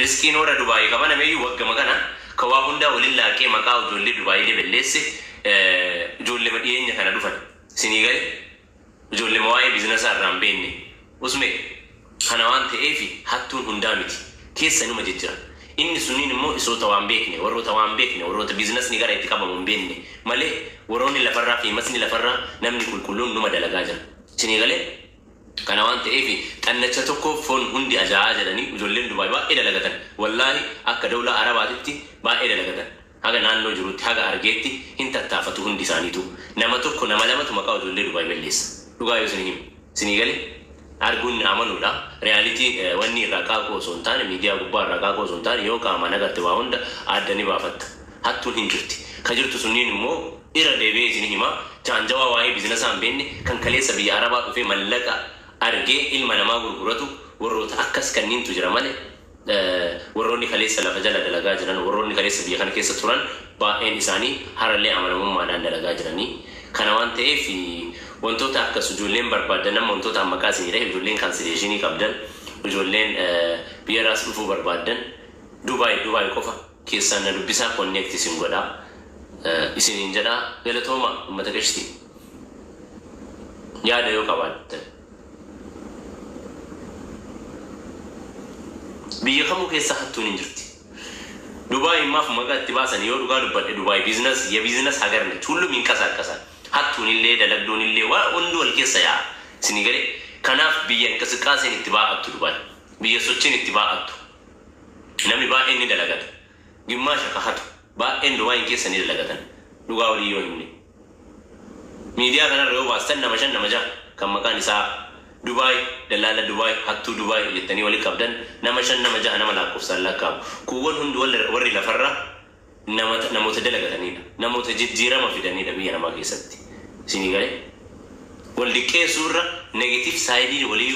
رزقين ورا دبي كمان ما يوقع مكانه كوابوندا ولله كي مكاو جولي دبي اللي بالليس جولي مدينة كنا دوفن سنيغال جولي مواي بيزنس الرامبيني وسمع أنا وانت إيفي حتون هندامتي كيس سنو مجدرا إني سنين مو إسرو توان بيكني ورو توان بيكني ورو تبيزنس نيجا رأيتكابا من بيني ماله وروني لفرّا في مسني لفرّا نمني كلون نما دلقاجا سنيغال كنا وانت إيفي أنا تشتكو فون هندي أجاجا لني جولين دبي با إلى لقتن والله أكا دولة عرباتي با إلى لقتن هذا نانو جروت هذا أرجيتي هنتا تافتو هندي سانيتو نما توكو نما لما تمكاو جولين دبي بالليس لقايو سنيغال أرجون عملوا لا رياليتي وني ركاكو سلطان ميديا كبار ركاكو سلطان يوكا ما نقدر تباوند أدني بافت حتى هنجرتي كجرت سنين مو إيرا دبي زنيما تانجوا واي بيزنس أم بيني كان كليس بي عربا في ملكا أرجع إلما نما غرغرتو وروت أكس كنين تجرمانه وروني كليس لفجل دلقاجران وروني كليس بي كان كيس توران با إنساني هرلي عملهم ما نان دلقاجراني كانوان في wantoota akka ijoolleen barbaadan wantoota maqaa isinidha ijoolleen kansileeshinii qabdan ijoolleen biyya raas dhufuu barbaadan Dubai qofa keessaan na dubbisaa connect isin godha isiniin jedha galatooma ummata gashti yaada yoo qabaattan biyya kamuu keessa hattuun hin jirti Dubai maaf maqaa itti baasan yoo dhugaa dubbadhe Dubai business hagarne hullum hinqasaaqasan hattuun illee dalagduun illee waa hundi wal keessa yaa Sinigalee kanaaf biyya inqasaaqasen itti baa'attu Dubai biyya sochiin itti baa'attu namni baay'een ni dalagata gimmaasha ka hatu baay'een Dubai keessa ni dalagatan dhugaa walii yoo himne miidiyaa kanarra yoo baastan nama shan nama jaha kan maqaan isaa Dubai dalaala Dubai hattuu Dubai jettanii walii qabdan nama shan nama jaha nama lakkoofsaan lakkaabu kuuwwan hundi warri lafarra namoota dalagataniidha namoota jijjiirama fidanidha biyya namaa keessatti Sinigalee wal diqqeessuurra negative side walii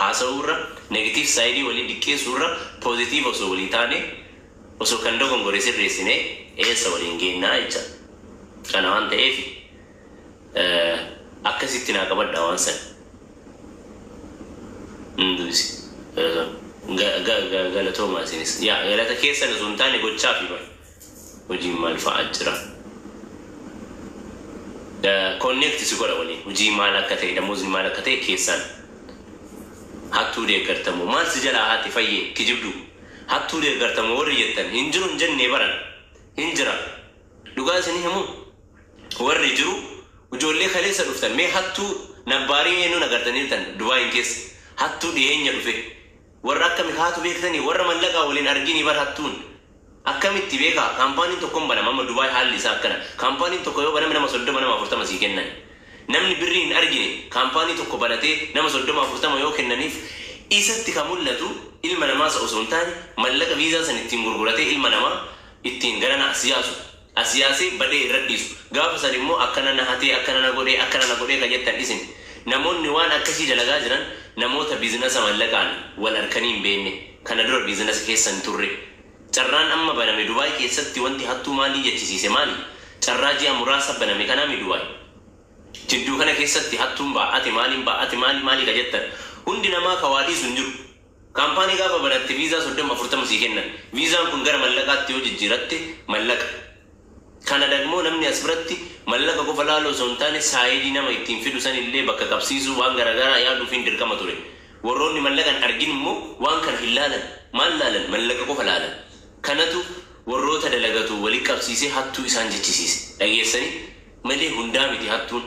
haasa'uurra negative side walii diqqeessuurra positive osoo walii taane osoo kan dogongore sirreessine eessa waliin geennaa jecha kana waan ta'eef akkasitti naa qabadha waan san nduusi galatooma isinis yaa galata keessan osoo hin taane gochaa fi bar hojii maal fa'aa jira connect si godha waliin hojii maal akka ta'e damuuzni maal akka ta'e keessan hattuu deeggartamu maal si jalaa haati fayyee kijibdu hattuu deeggartamu warri jettan hin jiru hin jennee baran hin jira dhugaa isinii himu warri jiru ijoollee kaleessa dhuftan mee hattuu nabbaarii eenyuun agartaniirtan Dubai keessa hattuu dhiyeenya dhufe warra akkami haatu beektanii warra mallaqaa waliin arginii bar hattuun akkamitti beekaa kaampaaniin tokkoon banama amma Dubai haalli isaa akkana kaampaaniin tokko yoo baname nama 30 nama 40 sii kennan namni birrii hin argine kaampaanii tokko banatee nama 30 40 yoo kennaniif isatti ka mul'atu ilma namaa osoo hin taane mallaqa viizaa san ittiin gurguratee ilma namaa ittiin garana asiyaasee badee irra dhiisu gaafa san immoo akkana na hatee akkana na godhee ka jettan isin namoonni waan akkasii dalagaa jiran namoota biizinasa mallaqaan wal harkanii hin beekne kana dura biizinasa keessan turre carraan amma baname Dubai keessatti wanti hattuu maalii jechisiise maali carraa ji'a muraasa baname kanaami Dubai jidduu kana keessatti hattuun baa'ate maali ka jettan hundi namaa kawaadhiisu hin jiru kaampaanii gaafa banatte viizaa 30-40 sii kennan viizaan kun gara mallaqaatti yoo jijjiiratte mallaqa kana dagmoo namni as biratti mallaqa qofa laaloo osoo hin taane saayidii nama ittiin fidu san illee bakka qabsiisuu waan garagaraa yaaduuf hin dirqama ture warroonni mallaqan argin immoo waan kana hin laalan maal laalan mallaqa qofa laalan kanatu warroota dalagatu walii qabsiisee hattuu isaan jechisiise dhageessanii malee hundaa miti hattuun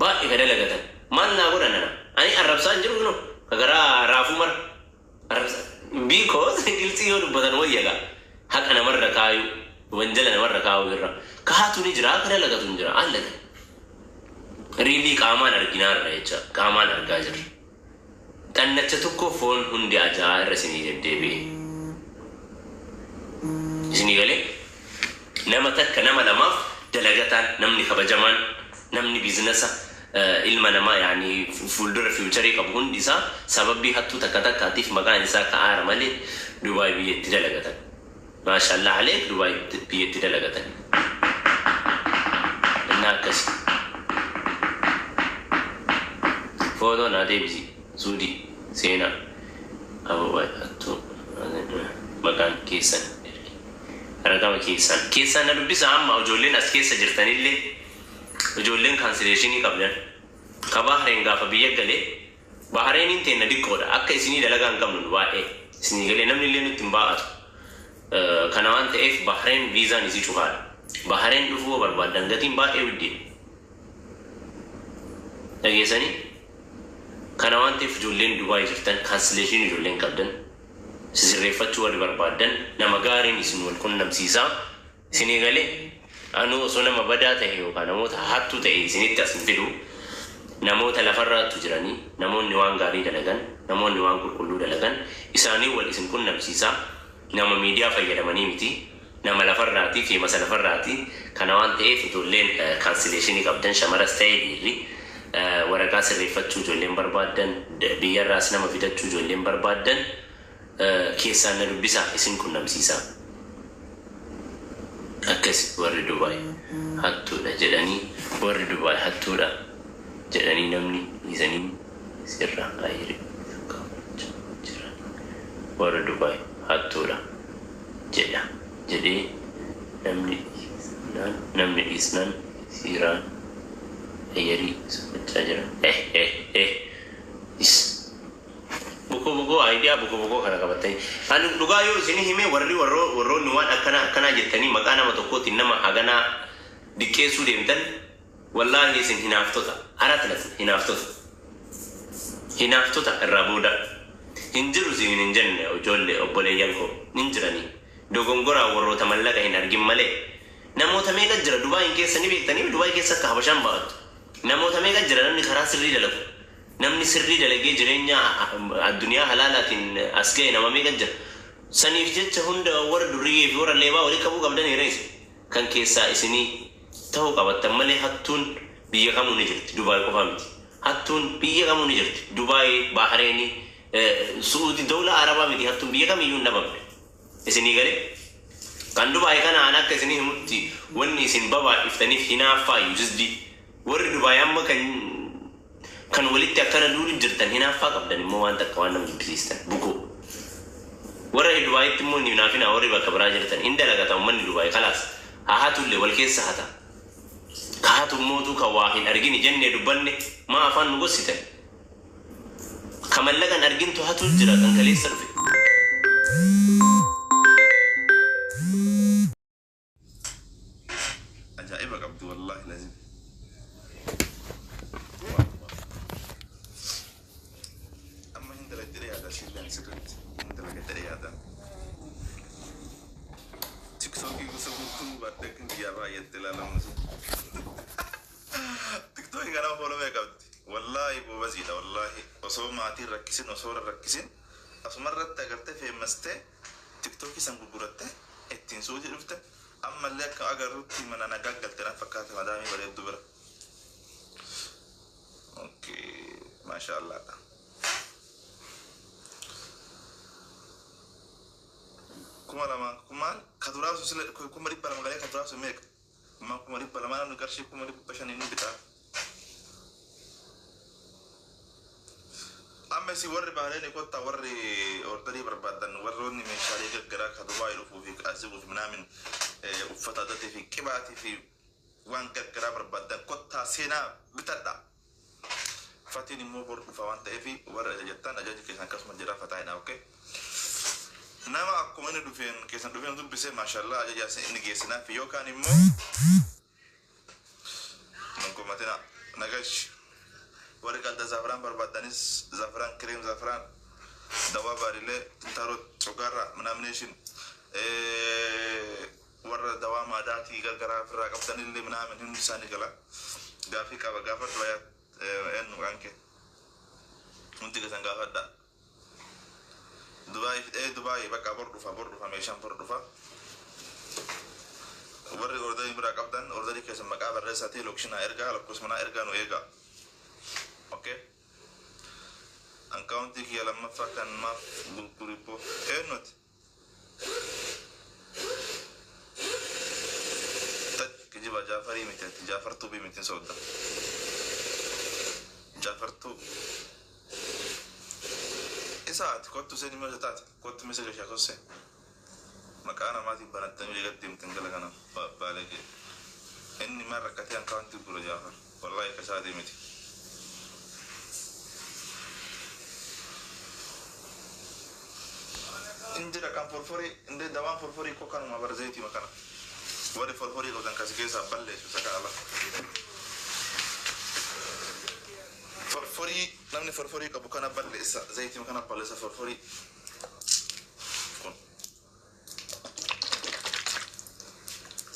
baay'ee ka dalagatan maal naa godhan ana ani arrabsaan jiru kunoo kagaraa raafuu mara arrabsaan because gilxii yoo dubbatan wayyaga haqa namarra kaayu wanjala namarra kaayu irra ka hattuu ni jira ka dalagatu ni jira allaga riilii qaamaan arginaarra jecha qaamaan argaa jirra xannacha tokko foon hundi ajaa irra isinii deddeebi'e Sinigalee nama takka nama lamaaf dalagataan namni kabajamaan namni biizinasa ilma namaa yaani fuuldura fiucharii qabu hundi isaa sababii hattuu takkaatiif maqaan isaa ka'aara malee Dubai biyyatti dalagatan maashaallah aleek Dubai biyyatti dalagatan innaa akkasi footoo naa deebisi suudii seenaa ababaa hattuu maqaan keessan argama keessan na dubbisa amma ijoolleen as keessa jirtanillee ijoolleen kaansileeshinii qabdan ka Bahareen gaafa biyya galee Bahareeniin teenna diqqoodha akka isinii dalagaa hin qabnu baay'ee isinii galee namni illee nutti hin baa'atu kana waan ta'eef Bahareen viizaan isii cufaadha Bahareen dhufuu barbaadan gatiin baay'ee widdee dhageessanii kana waan ta'eef ijoolleen Dubaay jirtan kaansileeshinii ijoolleen qabdan sisirreeffachuu warri barbaadan nama gaariin isin wal qunnamsiisaa isinii galee anu osoo nama badaa ta'e yookaan namoota hattuu ta'e isinitti as hin fidu namoota lafarraattu jiranii namoonni waan gaarii dalagan namoonni waan qulqulluu dalagan isaanii wal isin qunnamsiisaa nama miidiyaa fayyadamanii miti nama lafarraatii fi masa lafarraatii kana waan ta'eef ijoolleen kaansileeshinii qabdan shamaras ta'e dhiirri waraqaa sirreeffachuu ijoolleen barbaadan biyyarraas nama fidachuu ijoolleen barbaadan keessaan na dubbisaa isin qunnamsiisaa akkas warri Dubaay hattuudha jedhanii warri Dubaay hattuudha jedhanii namni isanii sirraa ayiri jiran warri Dubaay hattuudha jedhee namni dhiisnaan siiraan ayyarii sochochaa jiran buko idea buko kana qabatanii ani dhugaa yoo isin hime warroonni waan akkana jettanii maqaa nama tokkootiin nama haganaa diqqeessuu deemtan wallaahi isin hinaaftota haratlas hinaaftota irraa booda hin jiru isin hin jenne ijoollee obboleeyyan koo hin jiranii dogongoraa warroota mallaqa hin argin malee namoota meeqa jira Dubaayin keessa ni beektanii Dubaay keessa akka habashaan ba'atu namoota meeqa jira namni karaa sirrii dalagu namni sirrii dalagee jireenya addunyaa halaalaatiin as ga'e nama meeqa jira saniif jecha hunda warra durriyyee fi warra leebaa walii qabuu qabdan hireessu kan keessaa isinii ta'uu qabattan malee hattuun biyya kamuu ni jirti Dubaay qofaa miti hattuun biyya kamuu ni jirti Dubaay Bahareenii Suudi dawla Arabaa miti hattuun biyya kamiyyuu hin dhabamne isinii galee kan Dubaay kana aan akka isinii himutti wanni isin babaadhiftaniif hinaaffaayyuu jisdi warri Dubaay amma kan walitti akkana duuri jirtan hinaaffaa qabdan immoo waan takka waan nama jibbisiistan bukoo warra Dubaayitti immoo hinaafina warri bakka biraa jirtan hin dalagata ummanni Dubaay kalaas haatullee wal keessa hata kaatu mootuu ka waa hin argini jennee dubbanne maa afaan nu gossitan kamallagan argintu hatul jira kan kaleessa dhufe ajaa'iba qabdu wallaahi lazim amma hin dalagdire yaada silleen sirriitti hin dalagdire yaada TikTokii gosa guutuu baaddakin biyyaa baay'eetti ilaalamuusu TikTokii kana foolomee qabdi wallaahi boobasiidha wallaahi osoo maatiin rakkisin osoo rakkisin asumarratti agartee feemastee TikTokii san gurguratte ittiin suutii dhufte ammallee akka agarrutti mana nagaa galteedhaan fakkaate madaamii bareeddu bira okay maashaallah kumaal kaduraasu sila kuma dhibba lama galee kaduraasu meeqa kuma dhibba lama namni qarshii kuma dhibba shanii ni bitaa amma si warri Bahareen kotta warri ordarii barbaadan warroonni meeshaalee gaggaraa ka Dubaay dhufuu fi asiguuf minaamin uffata addatii fi qibaatii fi waan gaggaraa barbaadan kottaa seenaa bitadha fatiin immoo bor dhufa waan ta'eef warra ajajattan ajaji keessan akkasuma jedhaa fataa'ina okay nama akkuma inni keessan dhufeen dubbisee maashaallah ajajaa inni geessinaaf yookaan immoo nankomatina nagash warri qalda zafraan barbaadanis zafraan kireem zafraan dawaa baarilee tarot cogaarraa minaamination warra dawaa maadaatii gargaraa ofirraa qabdanillee minaamin hundi isaanii gala gaafii qaba gaafa du'ayaa ennu anke hundi gasan gaafadha Dubaay bakka bor dhufa meeshaan bor dhufa warri ordarii biraa qabdan ordarii keessan maqaa barreessatii lokshinaa ergaa lakkoofsmanaa ergaa nu eegaa okay akauntii kiyya lammaffaa kan maaf gurgurippo eenyuti kijiba Jaafarii miti Jaafartuu bii miti soodda Jaafartuu isaati kottu seni mesa taate kottu mesa gashaa tosse مكانا ما تبان التنوي قدم تنقل أنا بالك إني مرة كتير كنت بقول جعفر والله كشادي متي إنجرا كان فرفوري إندي دوام فرفوري كوكان ما برزيتي مكانا ودي فرفوري كودن كاسكيسا بالله سكا الله فرفوري نمني فرفوري كبوكانا بالله زيتي مكانا بالله فرفوري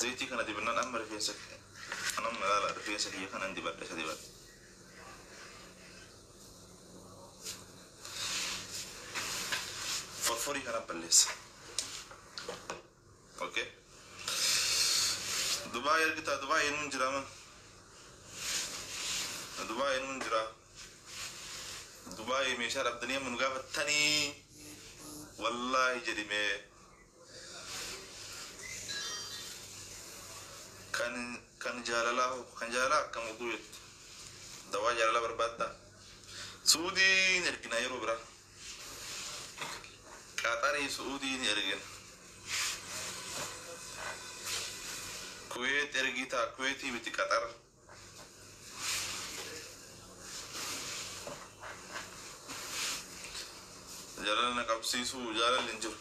زيتي كان دي بنان أمر في سك أنا لا في سك يكان عندي بعد شدي بعد فرفوري كان بالليس أوكي دبي يرجع دبي من جرام دبي من جرا دبي مشار الدنيا من قابل تاني والله جدي مي كان جالا كم قوي دوا جالا بربادا سعودي نركنا يرو برا قطري سعودي نركن كويت ارجيتا كويتي بتي قطر جالا نكابسيسو جالا لنجر